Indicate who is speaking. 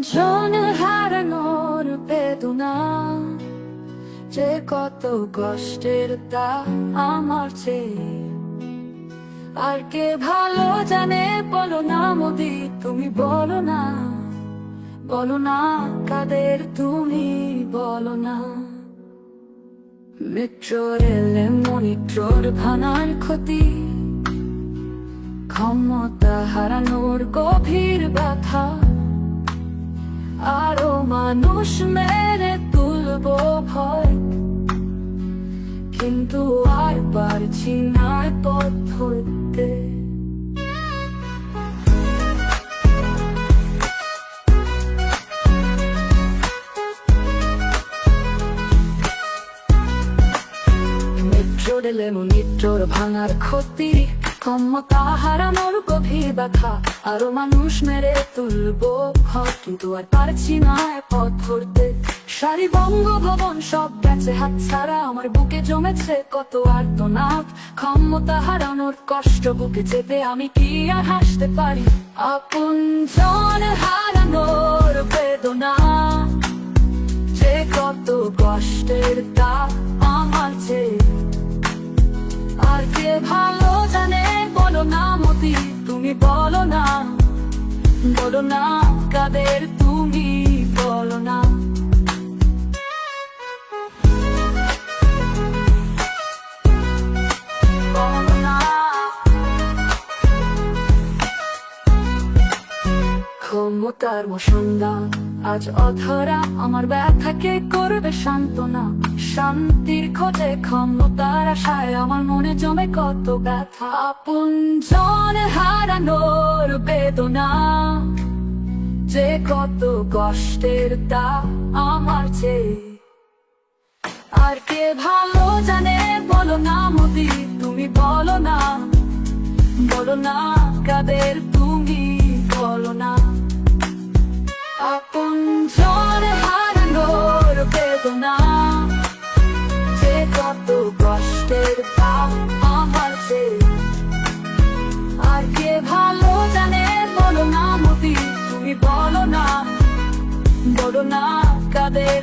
Speaker 1: জন হারানোর বেদনা যে কত কষ্টের তা আমার চেয়ে আর কে ভালো জানে। বলো না মোদি তুমি বলো না, বলো না কাদের তুমি বলো না। মেট্রোর এলে মনিট্রোর ভাঙার ক্ষতি, ক্ষমতা হারানোর গভীর ব্যথা, আরো মানুষ মেরে তুলবো ভয়, কিন্তু আর পারছি না পথ ধরতে। মেট্রো রেলে মনিট্রোর ভাঙার ক্ষতি, ক্ষমতা হারানোর গভীর ব্যথা, আরো মানুষ মেরে তুলবো ভয়, কিন্তু আর পারছি না পথ ধরতে। সারি বঙ্গভবন সব গেছে হাত ছাড়া, আমার বুকে জমেছে কত আর্তনাদ। ক্ষমতা হারানোর কষ্ট বুকে চেপে আমি কি আর হাসতে পারি? আপন জন হারানোর বেদনা যে কত কষ্টের তা আমার চেয়ে আর কে ভালো জানে। বলো না মোদি তুমি বলো না, বলো না কাদের তুমি বলো না। ক্ষমতার মশন্দা আজ অধরা, আমার ব্যথাকে করবে সান্ত্বনা। শান্তির খোঁজে ক্ষমতার আশায় আমার মনে জমে কত ব্যথা। আপন জন হারানোর বেদনা যে কত কষ্টের তা আমার চেয়ে আর কে ভালো জানে। বলো না মোদি তুমি বলো না, বলো না কাদের তুমি বলো না। আপন জন হারানোর বেদনা যে কত কষ্টের তা আমার চেয়ে আর কে ভালো জানে। বলো না মোদি তুমি বলো না, বলো না কাদের